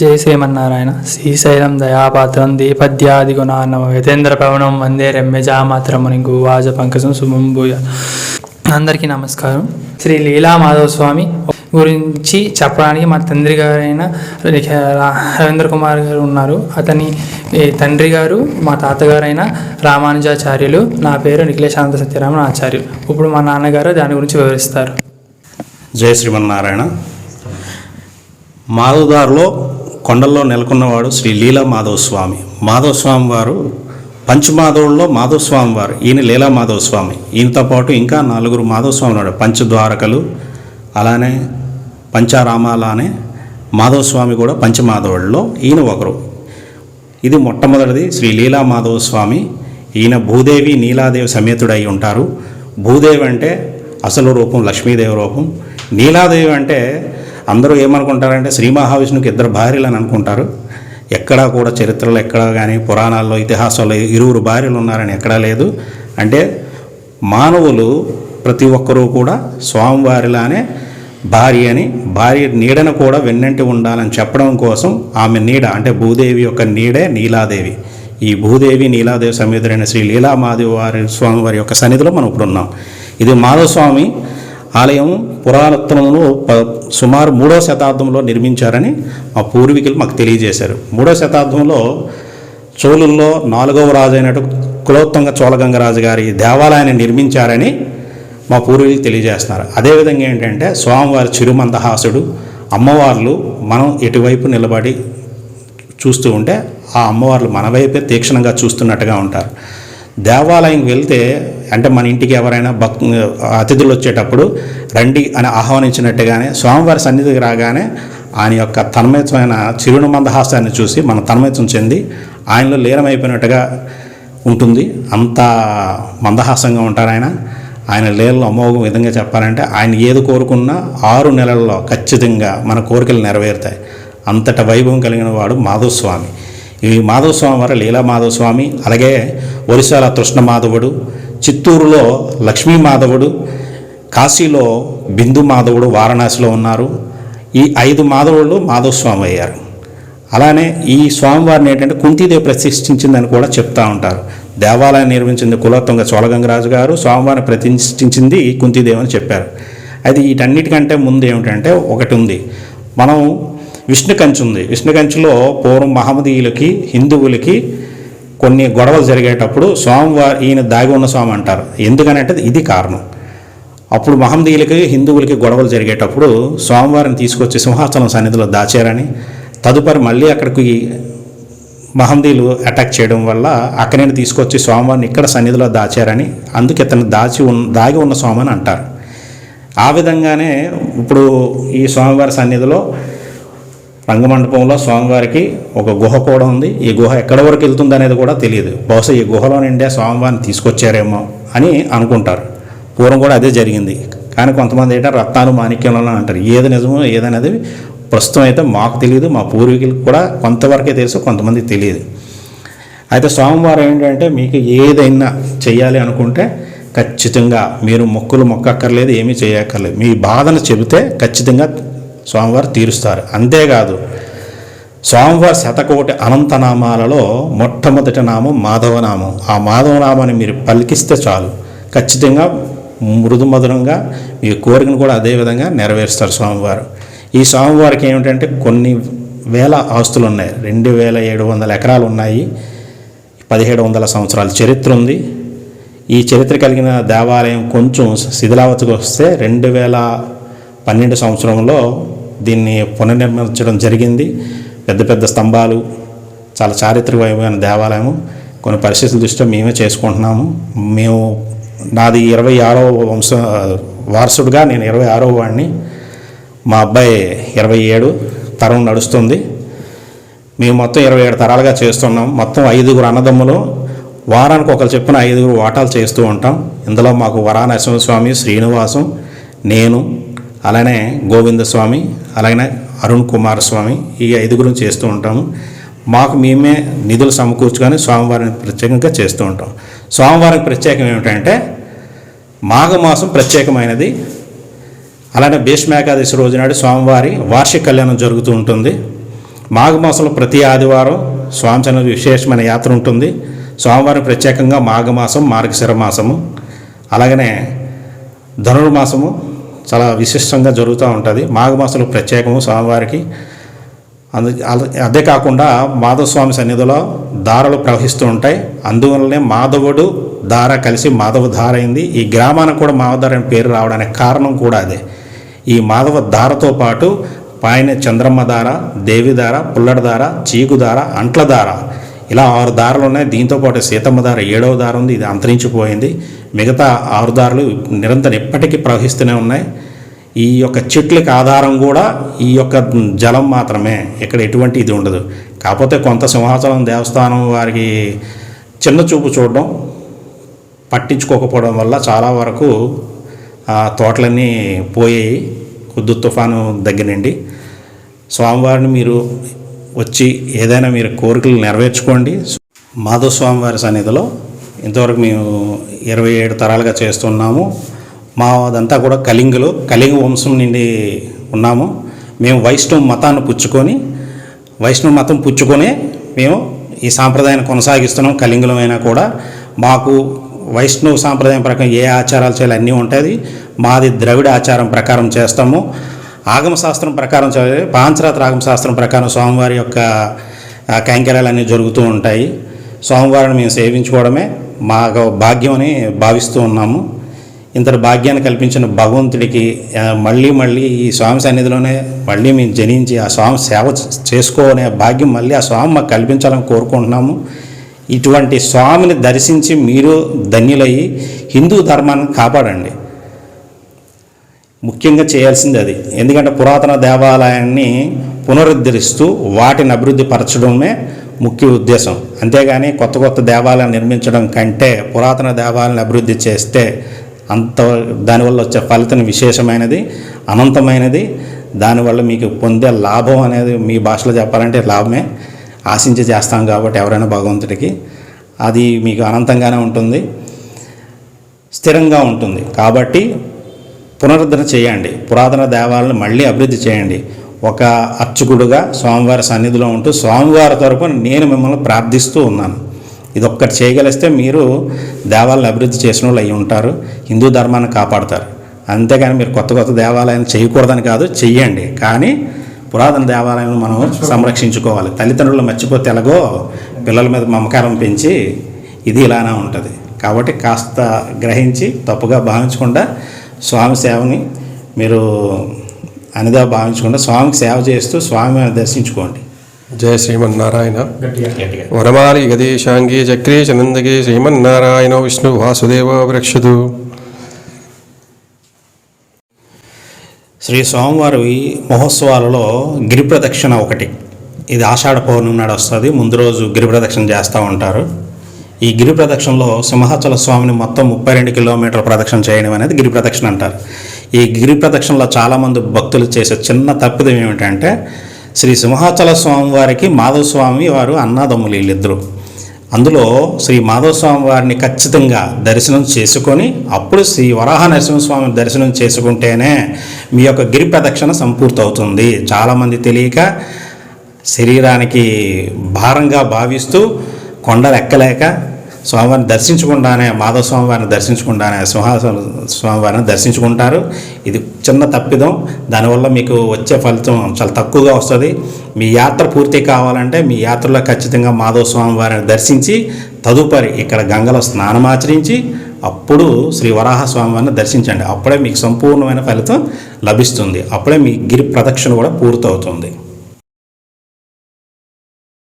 జై శ్రీమన్నారాయణ. శ్రీశైలం దయాపాత్రం దీపద్యాదిగుణార్ణవ యతేంద్ర పవనం వందే రమ్యజామాత్రముని గువాజ పంకజం శుభంభూయ. అందరికీ నమస్కారం. శ్రీ లీలా మాధవ స్వామి గురించి చెప్పడానికి మా తండ్రి గారైన రవీంద్ర కుమార్ గారు ఉన్నారు. అతని తండ్రి గారు మా తాతగారైన రామానుజాచార్యులు. నా పేరు నిఖిలేశానంద సత్యరామన్ ఆచార్యులు. ఇప్పుడు మా నాన్నగారు దాని గురించి వివరిస్తారు. జై శ్రీమన్నారాయణ. మాధవదారులో కొండల్లో నెలకొన్నవాడు శ్రీ లీలా మాధవ స్వామి. మాధవస్వామి వారు పంచమాధవుల్లో మాధవస్వామి వారు, ఈయన లీలా మాధవ స్వామి. ఈయనతో పాటు ఇంకా 4 మాధవస్వామి ఉన్నాడు. పంచద్వారకలు, అలానే పంచారామాలనే మాధవస్వామి కూడా పంచమాధవుల్లో ఈయన ఒకరు. ఇది మొట్టమొదటిది శ్రీ లీలా మాధవ స్వామి. ఈయన భూదేవి నీలాదేవి సమేతుడై ఉంటారు. భూదేవి అంటే అసలు రూపం లక్ష్మీదేవి రూపం. నీలాదేవి అంటే అందరూ ఏమనుకుంటారంటే శ్రీ మహావిష్ణువుకి 2 భార్యలు అని అనుకుంటారు. ఎక్కడా కూడా చరిత్రలో ఎక్కడా కానీ పురాణాల్లో ఇతిహాసాల్లో 2 భార్యలు ఉన్నారని ఎక్కడా లేదు. అంటే మానవులు ప్రతి ఒక్కరూ కూడా స్వామివారిలానే భార్య నీడను కూడా వెన్నంటి ఉండాలని చెప్పడం కోసం ఆమె నీడ అంటే భూదేవి యొక్క నీడే నీలాదేవి. ఈ భూదేవి నీలాదేవి సమేతుడైన శ్రీ లీలా మాధవ స్వామివారి యొక్క సన్నిధిలో మనం ఇప్పుడు ఉన్నాం. ఇది మాధవస్వామి ఆలయం పురాతనమును సుమారు 3వ శతాబ్దంలో నిర్మించారని మా పూర్వీకులు మాకు తెలియజేశారు. 3వ శతాబ్దంలో చోళుల్లో 4వ రాజు అయినట్టు కులోత్తుంగ చోళగంగరాజు గారి దేవాలయాన్ని నిర్మించారని మా పూర్వీకులు తెలియజేస్తున్నారు. అదేవిధంగా ఏంటంటే స్వామివారి చిరుమందహాసుడు, అమ్మవార్లు మనం ఎటువైపు నిలబడి చూస్తూ ఉంటే ఆ అమ్మవార్లు మన వైపే తీక్షణంగా చూస్తున్నట్టుగా ఉంటారు. దేవాలయంకి వెళ్తే అంటే మన ఇంటికి ఎవరైనా అతిథులు వచ్చేటప్పుడు రండి అని ఆహ్వానించినట్టుగానే స్వామివారి సన్నిధికి రాగానే ఆయన యొక్క తన్మయత్వమైన చిరున మందహాసాన్ని చూసి మన తన్మయత్వం చెంది ఆయనలో లీనమైపోయినట్టుగా ఉంటుంది. అంత మందహాసంగా ఉంటారు ఆయన లీలలో అమోఘం విధంగా చెప్పాలంటే ఆయన ఏది కోరుకున్నా 6 నెలల్లో ఖచ్చితంగా మన కోరికలు నెరవేరుతాయి. అంతట వైభవం కలిగిన వాడు మాధవస్వామి. ఈ మాధవస్వామి వారు లీలా మాధవస్వామి. అలాగే ఒరిస్సాలో కృష్ణ మాధవుడు, చిత్తూరులో లక్ష్మీ మాధవుడు, కాశీలో బిందు మాధవుడు వారణాసిలో ఉన్నారు. ఈ 5 మాధవులు మాధవస్వామి అయ్యారు. అలానే ఈ స్వామివారిని ఏంటంటే కుంతీదేవి ప్రతిష్ఠించిందని కూడా చెప్తూ ఉంటారు. దేవాలయం నిర్మించింది కులోత్తుంగ చోళగంగరాజు గారు, స్వామివారిని ప్రతిష్ఠించింది కుంతీదేవి అని చెప్పారు. అది వీటన్నిటికంటే ముందు ఏమిటంటే ఒకటి ఉంది, మనం విష్ణు కంచి ఉంది. విష్ణు కంచిలో పూర్వం మహమ్మదీయులకి హిందువులకి కొన్ని గొడవలు జరిగేటప్పుడు స్వామివారి ఈయన దాగి ఉన్న స్వామి అంటారు. ఎందుకనంటే ఇది కారణం. అప్పుడు మహమ్మదీయులకి హిందువులకి గొడవలు జరిగేటప్పుడు స్వామివారిని తీసుకొచ్చి సింహాచలం సన్నిధిలో దాచారని, తదుపరి మళ్ళీ అక్కడికి మహమ్మదీయులు అటాక్ చేయడం వల్ల అక్కడే తీసుకొచ్చి స్వామివారిని ఇక్కడ సన్నిధిలో దాచారని, అందుకే ఇతను దాగి ఉన్న స్వామి అని అంటారు. ఆ విధంగానే ఇప్పుడు ఈ స్వామివారి సన్నిధిలో రంగమండపంలో స్వామివారికి ఒక గుహ కూడా ఉంది. ఈ గుహ ఎక్కడి వరకు వెళ్తుంది అనేది కూడా తెలియదు. బహుశా ఈ గుహలో నిండే స్వామివారిని తీసుకొచ్చారేమో అని అనుకుంటారు. పూర్వం కూడా అదే జరిగింది. కానీ కొంతమంది ఏంటంటే రత్నాలు మాణిక్యంలో అంటారు. ఏది నిజమో ఏదనేది ప్రస్తుతం అయితే మాకు తెలియదు, మా పూర్వీకులకు కూడా కొంతవరకే తెలుసు, కొంతమందికి తెలియదు. అయితే స్వామివారు ఏంటంటే మీకు ఏదైనా చెయ్యాలి అనుకుంటే ఖచ్చితంగా మీరు మొక్కక్కర్లేదు, ఏమీ చేయక్కర్లేదు. మీ బాధను చెబితే ఖచ్చితంగా స్వామివారు తీరుస్తారు. అంతేకాదు స్వామివారి 100 అనంతనామాలలో మొట్టమొదటి నామం మాధవనామం. ఆ మాధవనామాన్ని మీరు పలికిస్తే చాలు, ఖచ్చితంగా మృదుమధురంగా మీ కోరికను కూడా అదేవిధంగా నెరవేరుస్తారు స్వామివారు. ఈ స్వామివారికి ఏమిటంటే కొన్ని వేల ఆస్తులు ఉన్నాయి. 2700 ఎకరాలు ఉన్నాయి. 1700 సంవత్సరాల చరిత్ర ఉంది. ఈ చరిత్ర కలిగిన దేవాలయం కొంచెం శిథిలావతికి వస్తే 2012 సంవత్సరంలో దీన్ని పునర్నిర్మించడం జరిగింది. పెద్ద పెద్ద స్తంభాలు, చాలా చారిత్రకమైన దేవాలయము. కొన్ని పరిస్థితుల దృష్ట్యా మేమే చేసుకుంటున్నాము. నాది 26వ వారసుడుగా నేను 26వ వాడిని. మా అబ్బాయి 27 తరం నడుస్తుంది. మేము మొత్తం 27 తరాలుగా చేస్తున్నాం. మొత్తం 5 అన్నదమ్ములు. వారానికి ఒకరు చెప్పిన 5 వాటాలు చేస్తూ ఉంటాం. ఇందులో మాకు వరానరసింహస్వామి, శ్రీనివాసం, నేను, అలానే గోవిందస్వామి, అలాగే అరుణ్ కుమార్ స్వామి, ఈ 5 చేస్తూ ఉంటాము. మాకు మేమే నిధులు సమకూర్చుకొని స్వామివారిని ప్రత్యేకంగా చేస్తూ ఉంటాం. స్వామివారికి ప్రత్యేకం ఏమిటంటే మాఘమాసం ప్రత్యేకమైనది. అలానే భీష్మ ఏకాదశి రోజు నాడు స్వామివారి వార్షిక కళ్యాణం జరుగుతూ ఉంటుంది. మాఘమాసంలో ప్రతి ఆదివారం స్వామి సన్నిధిలో విశేషమైన యాత్ర ఉంటుంది. స్వామివారి ప్రత్యేకంగా మాఘమాసం, మార్గశిర మాసము, అలాగనే ధనుర్మాసము చాలా విశిష్టంగా జరుగుతూ ఉంటుంది. మాఘమాసంలో ప్రత్యేకము స్వామివారికి. అదే కాకుండా మాధవస్వామి సన్నిధిలో దారలు ప్రవహిస్తూ ఉంటాయి. అందువల్లనే మాధవుడు దార కలిసి మాధవ ధార అయింది. ఈ గ్రామానికి కూడా మాధవధార అనే పేరు రావడానికి కారణం కూడా అదే. ఈ మాధవ ధారతో పాటు పైన చంద్రమ్మ దార, దేవి దార, పుల్లడ దార, చీకు దార, అంట్ల దార, ఇలా 6 దారలు ఉన్నాయి. దీంతోపాటు సీతమ్మ దార 7వ దార ఉంది. ఇది అంతరించిపోయింది. మిగతా 6 దారులు నిరంతరం ఎప్పటికీ ప్రవహిస్తూనే ఉన్నాయి. ఈ యొక్క చెట్లకి ఆధారం కూడా ఈ యొక్క జలం మాత్రమే. ఇక్కడ ఎటువంటి ఇది ఉండదు. కాకపోతే కొంత సింహాచలం దేవస్థానం వారికి చిన్న చూపు చూడడం, పట్టించుకోకపోవడం వల్ల చాలా వరకు తోటలన్నీ పోయాయి హుద్హుద్ తుఫాను దగ్గర నుండి. స్వామివారిని మీరు వచ్చి ఏదైనా మీరు కోరికలు నెరవేర్చుకోండి. మాధవ స్వామివారి సన్నిధిలో ఇంతవరకు మేము 27 తరాలుగా చేస్తున్నాము. మాదంతా కూడా కళింగ వంశం నుండి ఉన్నాము. మేము వైష్ణవ మతం పుచ్చుకొని మేము ఈ సాంప్రదాయాన్ని కొనసాగిస్తున్నాం. కళింగులమైనా కూడా మాకు వైష్ణవ సాంప్రదాయం ప్రకారం ఏ ఆచారాలు చేయాలి అన్నీ ఉంటుంది. మాది ద్రవిడ ఆచారం ప్రకారం చేస్తాము. ఆగమశాస్త్రం ప్రకారం పాంచరాత్ర ఆగమశాస్త్రం ప్రకారం స్వామివారి యొక్క కైంకర్యాలన్నీ జరుగుతూ ఉంటాయి. స్వామివారిని మేము సేవించుకోవడమే మా భాగ్యం అని భావిస్తూ ఉన్నాము. ఇంతటి భాగ్యాన్ని కల్పించిన భగవంతుడికి మళ్ళీ ఈ స్వామి సన్నిధిలోనే మళ్ళీ మేము జనించి ఆ స్వామి సేవ చేసుకోనే భాగ్యం మళ్ళీ ఆ స్వామి మాకు కల్పించాలని కోరుకుంటున్నాము. ఇటువంటి స్వామిని దర్శించి మీరు ధన్యులయ్యి హిందూ ధర్మాన్ని కాపాడండి. ముఖ్యంగా చేయాల్సింది అది. ఎందుకంటే పురాతన దేవాలయాన్ని పునరుద్ధరిస్తూ వాటిని అభివృద్ధి పరచడమే ముఖ్య ఉద్దేశం. అంతేగాని కొత్త దేవాలయాలు నిర్మించడం కంటే పురాతన దేవాలయాన్ని అభివృద్ధి చేస్తే దానివల్ల వచ్చే ఫలితం విశేషమైనది, అనంతమైనది. దానివల్ల మీకు పొందే లాభం అనేది మీ భాషలో చెప్పాలంటే లాభమే. ఆశించి చేస్తాం కాబట్టి ఎవరైనా భగవంతుడికి అది మీకు అనంతంగానే ఉంటుంది, స్థిరంగా ఉంటుంది. కాబట్టి పునరుద్ధరణ చేయండి. పురాతన దేవాలయాలను మళ్ళీ అభివృద్ధి చేయండి. ఒక అర్చకుడుగా స్వామివారి సన్నిధిలో ఉంటూ స్వామివారి తరపున నేను మిమ్మల్ని ప్రార్థిస్తూ ఉన్నాను. ఇది ఒక్కటి చేయగలిస్తే మీరు దేవాలయాలను అభివృద్ధి చేసిన వాళ్ళు అయి ఉంటారు, హిందూ ధర్మాన్ని కాపాడతారు. అంతేగాని మీరు కొత్త దేవాలయాలను చేయకూడదని కాదు, చెయ్యండి. కానీ పురాతన దేవాలయాలను మనం సంరక్షించుకోవాలి. తల్లిదండ్రులు మర్చిపోతే ఎలాగో పిల్లల మీద మమకారం పెంచి ఇది ఇలానే ఉంటుంది. కాబట్టి కాస్త గ్రహించి తప్పుగా భావించకుండా స్వామి సేవని మీరు అనిదా భావించకుండా స్వామికి సేవ చేస్తూ స్వామిని దర్శించుకోండి. జయ శ్రీమన్నారాయణ. వనమాలి గదేశాంగే చక్రే చనందగే శ్రీమన్నారాయణ విష్ణు వాసుదేవ వృక్షదు. శ్రీ స్వామివారి మహోత్సవాలలో గిరి ప్రదక్షిణ ఒకటి. ఇది ఆషాఢ పౌర్ణమి నాడు వస్తుంది. ముందు రోజు గిరి ప్రదక్షిణ చేస్తూ ఉంటారు. ఈ గిరి ప్రదక్షిణలో సింహాచల స్వామిని మొత్తం 32 కిలోమీటర్ల ప్రదక్షిణ చేయడం అనేది గిరి ప్రదక్షిణ అంటారు. ఈ గిరి ప్రదక్షిణలో చాలామంది భక్తులు చేసే చిన్న తప్పిదం ఏమిటంటే శ్రీ సింహాచల స్వామి వారికి మాధవ స్వామి వారు అన్నదమ్ములు వీళ్ళిద్దరూ. అందులో శ్రీ మాధవ స్వామి వారిని ఖచ్చితంగా దర్శనం చేసుకొని అప్పుడు శ్రీ వరాహ నరసింహస్వామి దర్శనం చేసుకుంటేనే మీ యొక్క గిరి ప్రదక్షిణ సంపూర్తి అవుతుంది. చాలామంది తెలియక శరీరానికి భారంగా భావిస్తూ కొండలు ఎక్కలేక స్వామివారిని దర్శించకుండానే మాధవ స్వామివారిని దర్శించకుండానే సింహాచల స్వామివారిని దర్శించుకుంటారు. ఇది చిన్న తప్పిదం. దానివల్ల మీకు వచ్చే ఫలితం చాలా తక్కువగా వస్తుంది. మీ యాత్ర పూర్తి కావాలంటే మీ యాత్రలో ఖచ్చితంగా మాధవ స్వామివారిని దర్శించి తదుపరి ఇక్కడ గంగలో స్నానమాచరించి అప్పుడు శ్రీ వరాహ స్వామివారిని దర్శించండి. అప్పుడే మీకు సంపూర్ణమైన ఫలితం లభిస్తుంది. అప్పుడే మీ గిరి ప్రదక్షిణ కూడా పూర్తవుతుంది.